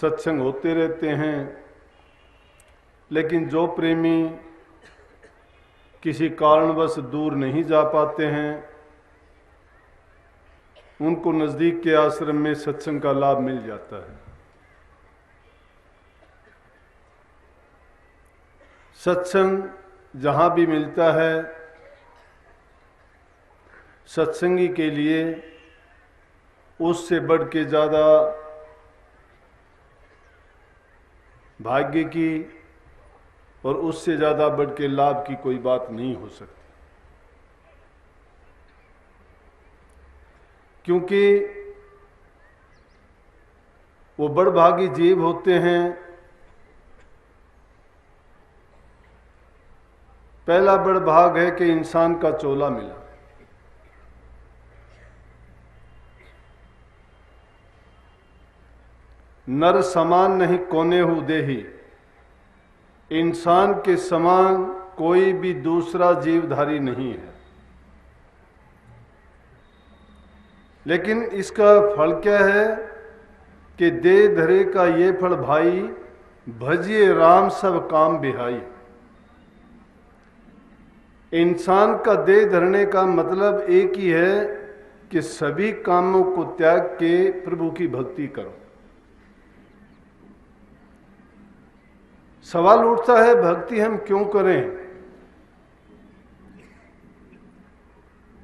सत्संग होते रहते हैं, लेकिन जो प्रेमी किसी कारणवश दूर नहीं जा पाते हैं उनको नज़दीक के आश्रम में सत्संग का लाभ मिल जाता है। सत्संग जहाँ भी मिलता है, सत्संगी के लिए उससे बढ़ के ज़्यादा भाग्य की और उससे ज़्यादा बढ़ के लाभ की कोई बात नहीं हो सकती, क्योंकि वो बड़भागी जीव होते हैं। पहला बड़ भाग है कि इंसान का चोला मिला। नर समान नहीं कोने हु देही, इंसान के समान कोई भी दूसरा जीवधारी नहीं है। लेकिन इसका फल क्या है कि दे धरे का ये फल भाई, भजिए राम सब काम बिहाई। इंसान का दे धरने का मतलब एक ही है कि सभी कामों को त्याग के प्रभु की भक्ति करो। सवाल उठता है भक्ति हम क्यों करें?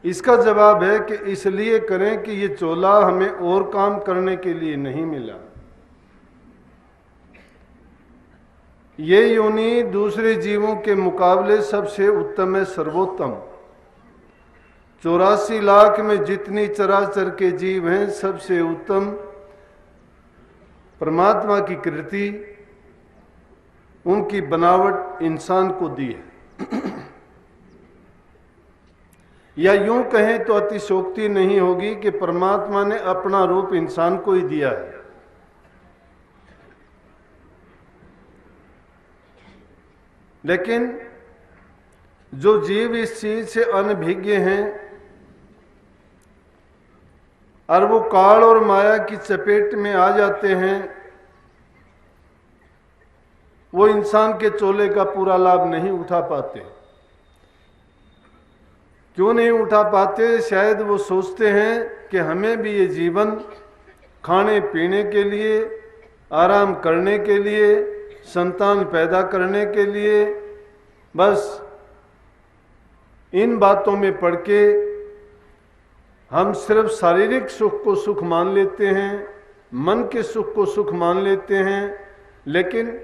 इसका जवाब है कि इसलिए करें कि ये चोला हमें और काम करने के लिए नहीं मिला। ये योनि दूसरे जीवों के मुकाबले सबसे उत्तम है, सर्वोत्तम। 84 लाख में जितनी चराचर के जीव हैं, सबसे उत्तम परमात्मा की कृति, उनकी बनावट इंसान को दी है। या यूं कहें तो अतिशोक्ति नहीं होगी कि परमात्मा ने अपना रूप इंसान को ही दिया है। लेकिन जो जीव इस चीज से अनभिज्ञ हैं और वो काल और माया की चपेट में आ जाते हैं, वो इंसान के चोले का पूरा लाभ नहीं उठा पाते। क्यों नहीं उठा पाते? शायद वो सोचते हैं कि हमें भी ये जीवन खाने पीने के लिए, आराम करने के लिए, संतान पैदा करने के लिए, बस इन बातों में पड़ के हम सिर्फ शारीरिक सुख को सुख मान लेते हैं, मन के सुख को सुख मान लेते हैं, लेकिन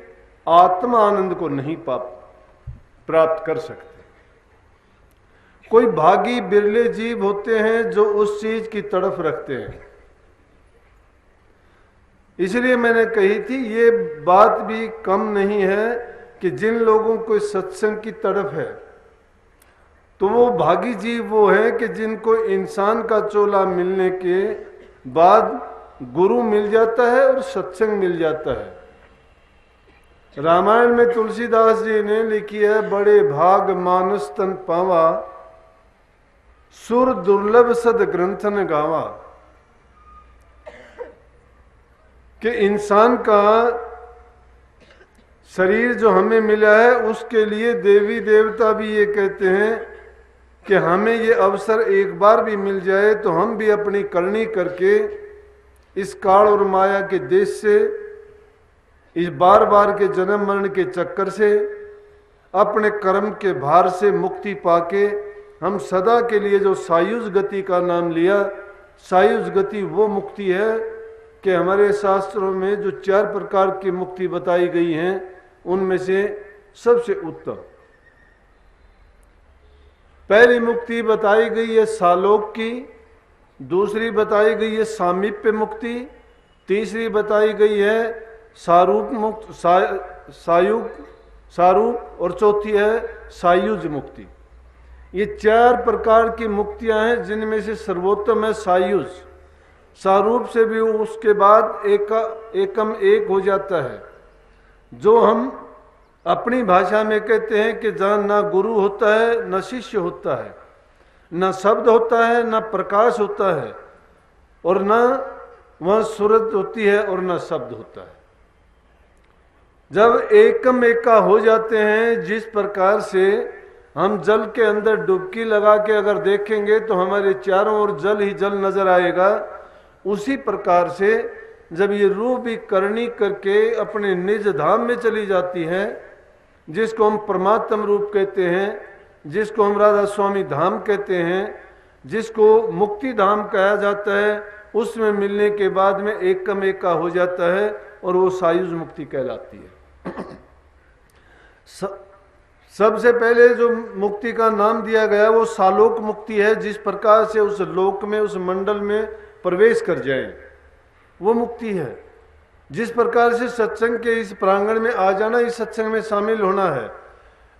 आत्मा आनंद को नहीं प्राप्त कर सकते। कोई भागी बिरले जीव होते हैं जो उस चीज की तड़फ रखते हैं। इसलिए मैंने कही थी ये बात भी कम नहीं है कि जिन लोगों को सत्संग की तड़फ है, तो वो भागी जीव वो है कि जिनको इंसान का चोला मिलने के बाद गुरु मिल जाता है और सत्संग मिल जाता है। रामायण में तुलसीदास जी ने लिखी है, बड़े भाग मानस तन पावा, सुर दुर्लभ सद ग्रंथन गावा। कि इंसान का शरीर जो हमें मिला है उसके लिए देवी देवता भी ये कहते हैं कि हमें ये अवसर एक बार भी मिल जाए तो हम भी अपनी करनी करके इस काल और माया के देश से, इस बार बार के जन्म मरण के चक्कर से, अपने कर्म के भार से मुक्ति पाके हम सदा के लिए जो सायुज गति का नाम लिया, सायुज गति वो मुक्ति है कि हमारे शास्त्रों में जो 4 प्रकार की मुक्ति बताई गई हैं उनमें से सबसे उत्तम पहली मुक्ति बताई गई है सालोक की, दूसरी बताई गई है सामीप्य मुक्ति, तीसरी बताई गई है सारूप मुक्त सारूप और चौथी है सायुज मुक्ति। ये 4 प्रकार की मुक्तियां हैं जिनमें से सर्वोत्तम है सायुज। सारूप से भी उसके बाद एकम एक हो जाता है, जो हम अपनी भाषा में कहते हैं कि जहाँ ना गुरु होता है न शिष्य होता है, न शब्द होता है न प्रकाश होता है, और न वह सूरत होती है और न शब्द होता है। जब एकम एका हो जाते हैं, जिस प्रकार से हम जल के अंदर डुबकी लगा के अगर देखेंगे तो हमारे चारों ओर जल ही जल नजर आएगा, उसी प्रकार से जब ये रूह भी करनी करके अपने निज धाम में चली जाती है, जिसको हम परमात्म रूप कहते हैं, जिसको हम राधा स्वामी धाम कहते हैं, जिसको मुक्ति धाम कहा जाता है, उसमें मिलने के बाद में एकम एका हो जाता है और वो सायुज मुक्ति कहलाती है। सबसे पहले जो मुक्ति का नाम दिया गया वो सालोक मुक्ति है, जिस प्रकार से उस लोक में, उस मंडल में प्रवेश कर जाए, वो मुक्ति है। जिस प्रकार से सत्संग के इस प्रांगण में आ जाना, इस सत्संग में शामिल होना है,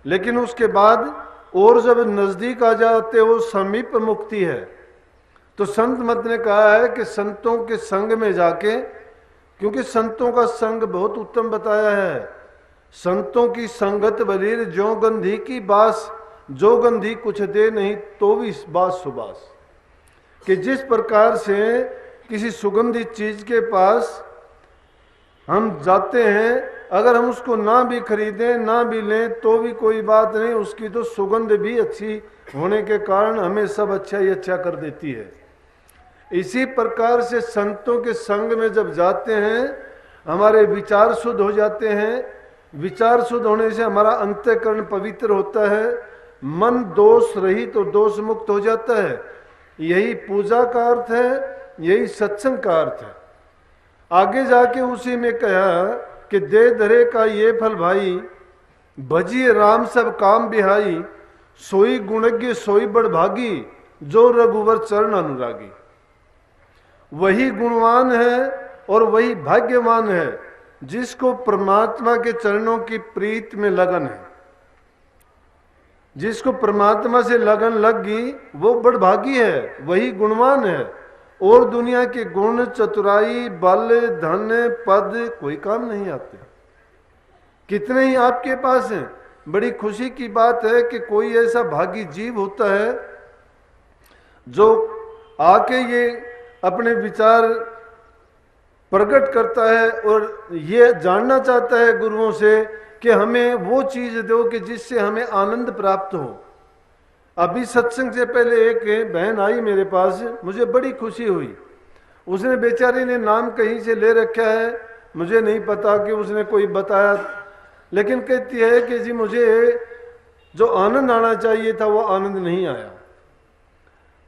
लेकिन उसके बाद और जब नजदीक आ जाते वो समीप मुक्ति है। तो संत मत ने कहा है कि संतों के संग में जाके, क्योंकि संतों का संग बहुत उत्तम बताया है, संतों की संगत बलीर जो गंधी की बास, जो गंधी कुछ दे नहीं तो भी बास सुबास। कि जिस प्रकार से किसी सुगंधित चीज के पास हम जाते हैं, अगर हम उसको ना भी खरीदें ना भी लें तो भी कोई बात नहीं, उसकी तो सुगंध भी अच्छी होने के कारण हमें सब अच्छा ही अच्छा कर देती है। इसी प्रकार से संतों के संग में जब जाते हैं, हमारे विचार शुद्ध हो जाते हैं। विचार शुद्ध होने से हमारा अंतःकरण पवित्र होता है, मन दोष रहित तो दोष मुक्त हो जाता है। यही पूजा का अर्थ है, यही सत्संग का अर्थ है। आगे जाके उसी में कहा कि दे धरे का ये फल भाई, भजिए राम सब काम बिहाई, सोई गुणज्ञ सोई बड़भागी, जो रघुवर चरण अनुरागी। वही गुणवान है और वही भाग्यवान है जिसको परमात्मा के चरणों की प्रीत में लगन है। जिसको परमात्मा से लगन लग गई वो बड़भागी है, वही गुणवान है। और दुनिया के गुण, चतुराई, बल, धन, पद कोई काम नहीं आते। कितने ही आपके पास हैं। बड़ी खुशी की बात है कि कोई ऐसा भागी जीव होता है जो आके ये अपने विचार प्रकट करता है और ये जानना चाहता है गुरुओं से कि हमें वो चीज दो कि जिससे हमें आनंद प्राप्त हो। अभी सत्संग से पहले एक बहन आई मेरे पास, मुझे बड़ी खुशी हुई। उसने बेचारी ने नाम कहीं से ले रखा है, मुझे नहीं पता कि उसने कोई बताया, लेकिन कहती है कि जी मुझे जो आनंद आना चाहिए था वो आनंद नहीं आया।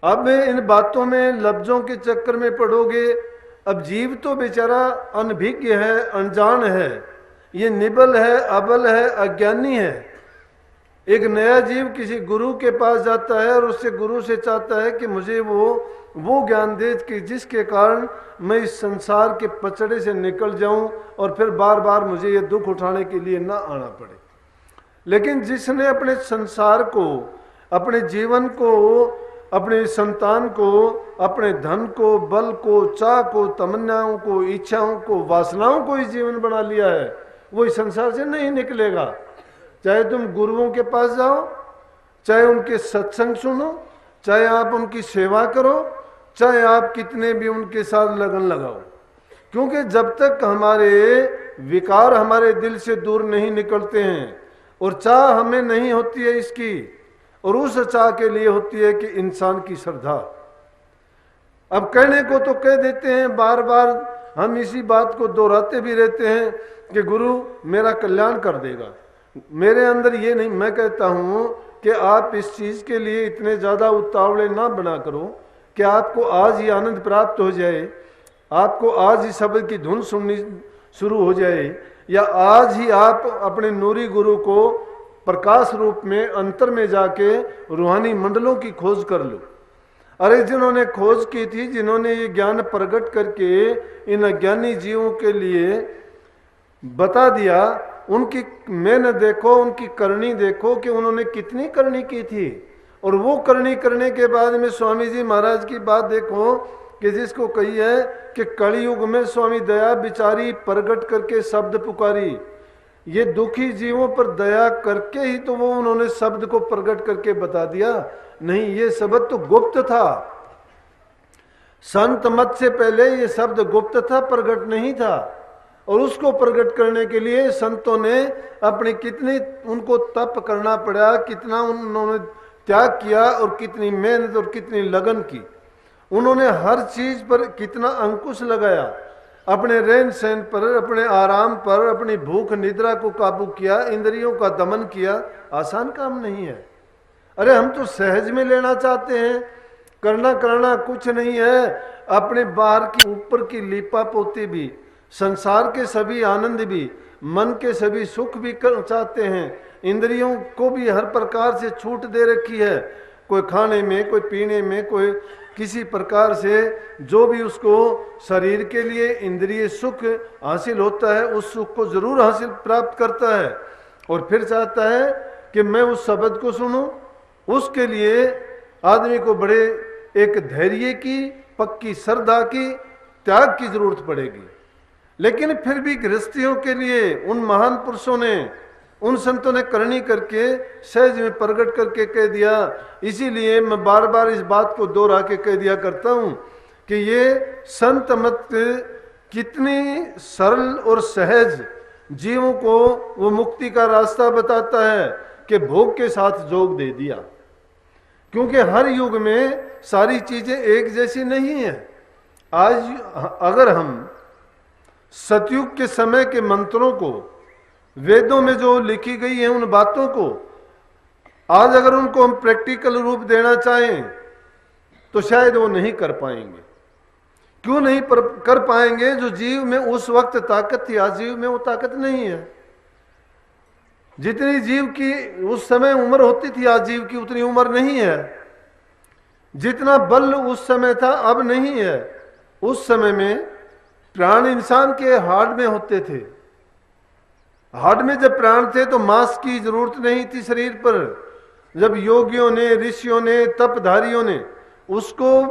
अब इन बातों में लफ्जों के चक्कर में पड़ोगे। अब जीव तो बेचारा अनभिज्ञ है, अनजान है, ये निबल है, अबल है, अज्ञानी है। एक नया जीव किसी गुरु के पास जाता है और उससे गुरु से चाहता है कि मुझे वो ज्ञान दे कि जिसके कारण मैं इस संसार के पचड़े से निकल जाऊं और फिर बार बार मुझे ये दुख उठाने के लिए ना आना पड़े। लेकिन जिसने अपने संसार को, अपने जीवन को, अपने संतान को, अपने धन को, बल को, चाह को, तमन्नाओं को, इच्छाओं को, वासनाओं को ही जीवन बना लिया है, वो इस संसार से नहीं निकलेगा। चाहे तुम गुरुओं के पास जाओ, चाहे उनके सत्संग सुनो, चाहे आप उनकी सेवा करो, चाहे आप कितने भी उनके साथ लगन लगाओ, क्योंकि जब तक हमारे विकार हमारे दिल से दूर नहीं निकलते हैं और चाह हमें नहीं होती है इसकी, और उस चाह के लिए होती है कि इंसान की श्रद्धा। अब कहने को तो कह देते हैं, बार बार हम इसी बात को दोहराते भी रहते हैं कि गुरु मेरा कल्याण कर देगा। मेरे अंदर ये नहीं, मैं कहता हूं कि आप इस चीज के लिए इतने ज्यादा उतावले ना बना करो कि आपको आज ही आनंद प्राप्त हो जाए, आपको आज ही शब्द की धुन सुननी शुरू हो जाए, या आज ही आप अपने नूरी गुरु को प्रकाश रूप में अंतर में जाके रूहानी मंडलों की खोज कर लो। अरे जिन्होंने खोज की थी, जिन्होंने ये ज्ञान प्रकट करके इन अज्ञानी जीवों के लिए बता दिया, उनकी मेहनत देखो, उनकी करनी देखो कि उन्होंने कितनी करनी की थी। और वो करनी करने के बाद में स्वामी जी महाराज की बात देखो कि जिसको कही है कि कलयुग में स्वामी दया बिचारी प्रकट करके शब्द पुकारी। ये दुखी जीवों पर दया करके ही तो वो उन्होंने शब्द को प्रकट करके बता दिया। नहीं, ये शब्द तो गुप्त था। संत मत से पहले ये शब्द गुप्त था, प्रकट नहीं था। और उसको प्रकट करने के लिए संतों ने अपनी कितनी उनको तप करना पड़ा, कितना उन्होंने त्याग किया और कितनी मेहनत और कितनी लगन की। उन्होंने हर चीज पर कितना अंकुश लगाया, अपने रहन सहन पर, अपने आराम पर, अपनी भूख निद्रा को काबू किया, इंद्रियों का दमन किया। आसान काम नहीं है। अरे हम तो सहज में लेना चाहते हैं, करना करना कुछ नहीं है। अपने बाहर की ऊपर की लीपा पोती भी, संसार के सभी आनंद भी, मन के सभी सुख भी चाहते हैं। इंद्रियों को भी हर प्रकार से छूट दे रखी है, कोई खाने में, कोई पीने में, कोई किसी प्रकार से जो भी उसको शरीर के लिए इंद्रिय सुख हासिल होता है उस सुख को जरूर हासिल प्राप्त करता है। और फिर चाहता है कि मैं उस शब्द को सुनूं। उसके लिए आदमी को बड़े एक धैर्य की, पक्की श्रद्धा की, त्याग की जरूरत पड़ेगी। लेकिन फिर भी गृहस्थियों के लिए उन महान पुरुषों ने, उन संतों ने करनी करके सहज में प्रकट करके कह दिया। इसीलिए मैं बार बार इस बात को दोहरा के कह दिया करता हूं कि ये संत मत कितनी सरल और सहज जीवों को वो मुक्ति का रास्ता बताता है कि भोग के साथ जोग दे दिया। क्योंकि हर युग में सारी चीजें एक जैसी नहीं है। आज अगर हम सतयुग के समय के मंत्रों को, वेदों में जो लिखी गई है उन बातों को आज अगर उनको हम प्रैक्टिकल रूप देना चाहें तो शायद वो नहीं कर पाएंगे। क्यों नहीं कर पाएंगे? जो जीव में उस वक्त ताकत थी, आज जीव में वो ताकत नहीं है। जितनी जीव की उस समय उम्र होती थी, आज जीव की उतनी उम्र नहीं है। जितना बल उस समय था अब नहीं है। उस समय में प्राण इंसान के हार्ट में होते थे। हार्ट में जब प्राण थे तो मांस की जरूरत नहीं थी शरीर पर। जब योगियों ने, ऋषियों ने, तपधारियों ने उसको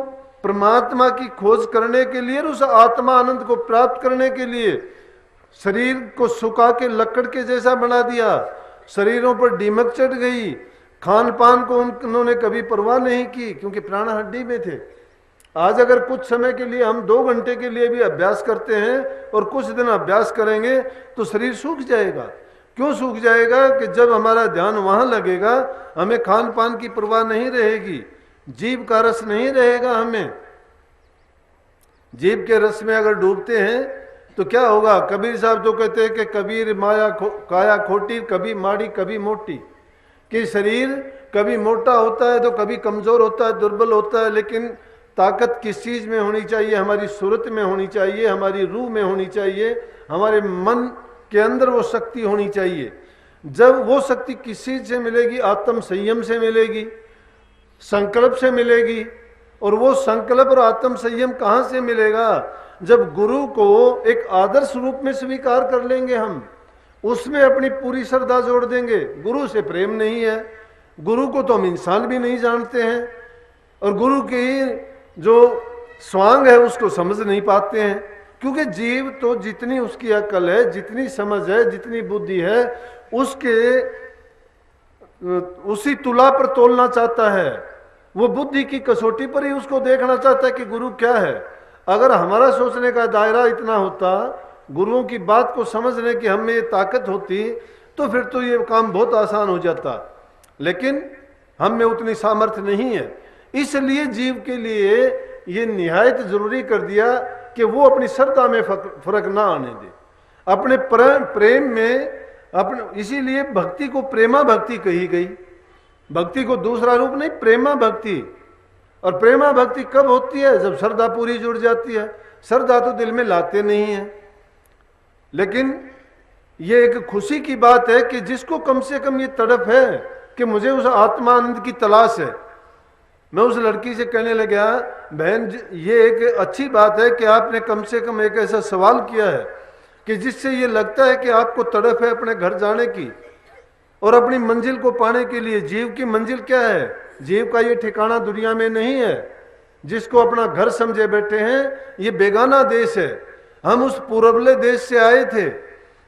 परमात्मा की खोज करने के लिए, उस आत्मा आनंद को प्राप्त करने के लिए शरीर को सुखा के लकड़ के जैसा बना दिया, शरीरों पर दीमक चढ़ गई। खान पान को उन्होंने कभी परवाह नहीं की क्योंकि प्राण हड्डी में थे। आज अगर कुछ समय के लिए हम 2 घंटे के लिए भी अभ्यास करते हैं और कुछ दिन अभ्यास करेंगे तो शरीर सूख जाएगा। क्यों सूख जाएगा? कि जब हमारा ध्यान वहां लगेगा हमें खान पान की परवाह नहीं रहेगी, जीव का रस नहीं रहेगा। हमें जीव के रस में अगर डूबते हैं तो क्या होगा? कबीर साहब जो कहते हैं कि कबीर माया काया खोटी, कभी माड़ी कभी मोटी। कि शरीर कभी मोटा होता है तो कभी कमजोर होता है, दुर्बल होता है, लेकिन ताकत किस चीज में होनी चाहिए? हमारी सूरत में होनी चाहिए, हमारी रूह में होनी चाहिए, हमारे मन के अंदर वो शक्ति होनी चाहिए। जब वो शक्ति किस चीज से मिलेगी? आत्म संयम से मिलेगी, संकल्प से मिलेगी। और वो संकल्प और आत्म संयम कहां से मिलेगा? जब गुरु को एक आदर्श रूप में स्वीकार कर लेंगे हम, उसमें अपनी पूरी श्रद्धा जोड़ देंगे। गुरु से प्रेम नहीं है, गुरु को तो हम इंसान भी नहीं जानते हैं, और गुरु की जो स्वांग है उसको समझ नहीं पाते हैं। क्योंकि जीव तो जितनी उसकी अकल है, जितनी समझ है, जितनी बुद्धि है, उसके उसी तुला पर तोलना चाहता है। वो बुद्धि की कसौटी पर ही उसको देखना चाहता है कि गुरु क्या है। अगर हमारा सोचने का दायरा इतना होता, गुरुओं की बात को समझने की हम में ये ताकत होती, तो फिर तो ये काम बहुत आसान हो जाता। लेकिन हम में उतनी सामर्थ्य नहीं है। इसलिए जीव के लिए ये निहायत जरूरी कर दिया कि वो अपनी श्रद्धा में फर्क ना आने दे, अपने प्रेम में अपने। इसीलिए भक्ति को प्रेमा भक्ति कही गई। भक्ति को दूसरा रूप नहीं, प्रेमा भक्ति। और प्रेमा भक्ति कब होती है? जब श्रद्धा पूरी जुड़ जाती है। श्रद्धा तो दिल में लाते नहीं है, लेकिन ये एक खुशी की बात है कि जिसको कम से कम ये तड़प है कि मुझे उस आत्मानंद की तलाश है। मैं उस लड़की से कहने लगा, बहन ये एक अच्छी बात है कि आपने कम से कम एक ऐसा सवाल किया है कि जिससे ये लगता है कि आपको तड़प है अपने घर जाने की और अपनी मंजिल को पाने के लिए। जीव की मंजिल क्या है? जीव का ये ठिकाना दुनिया में नहीं है। जिसको अपना घर समझे बैठे हैं, ये बेगाना देश है। हम उस पूर्वले देश से आए थे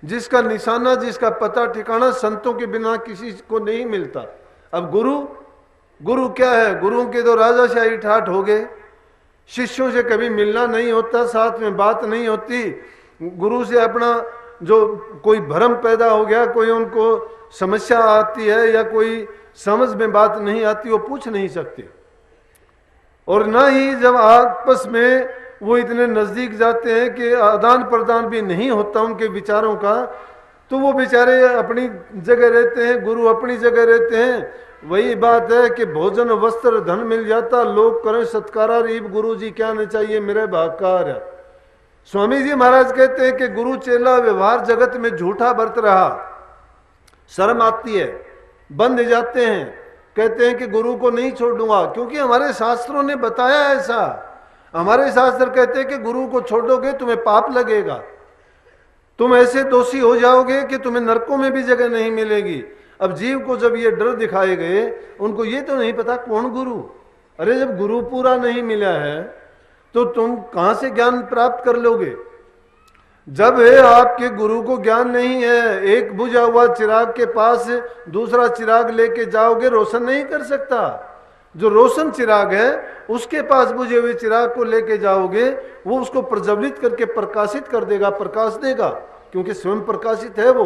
जिसका निशाना, जिसका पता ठिकाना संतों के बिना किसी को नहीं मिलता। अब गुरु क्या है? गुरुओं के तो राजाशाही ठाठ हो गए। शिष्यों से कभी मिलना नहीं होता, साथ में बात नहीं होती। गुरु से अपना जो कोई भ्रम पैदा हो गया, कोई उनको समस्या आती है या कोई समझ में बात नहीं आती, वो पूछ नहीं सकते। और ना ही जब आपस में वो इतने नजदीक जाते हैं कि आदान प्रदान भी नहीं होता उनके विचारों का, तो वो बेचारे अपनी जगह रहते हैं, गुरु अपनी जगह रहते हैं। वही बात है कि भोजन वस्त्र धन मिल जाता, लोग करें सत्कारा, रीब गुरु जी क्या न चाहिए मेरे भागकार। स्वामी जी महाराज कहते हैं कि गुरु चेला व्यवहार जगत में झूठा बरत रहा, शर्म आती है, बंद जाते हैं, कहते हैं कि गुरु को नहीं छोड़ूंगा, क्योंकि हमारे शास्त्रों ने बताया ऐसा। हमारे शास्त्र कहते हैं कि गुरु को छोड़ोगे तुम्हें पाप लगेगा, तुम ऐसे दोषी हो जाओगे कि तुम्हें नरकों में भी जगह नहीं मिलेगी। अब जीव को जब ये डर दिखाए गए, उनको ये तो नहीं पता कौन गुरु। अरे जब गुरु पूरा नहीं मिला है तो तुम कहां से ज्ञान प्राप्त कर लोगे। जब है आपके गुरु को ज्ञान नहीं है, एक बुझा हुआ चिराग के पास दूसरा चिराग लेके जाओगे, रोशन नहीं कर सकता। जो रोशन चिराग है उसके पास बुझे हुए चिराग को लेके जाओगे, वो उसको प्रज्वलित करके प्रकाशित कर देगा, प्रकाश देगा, क्योंकि स्वयं प्रकाशित है वो।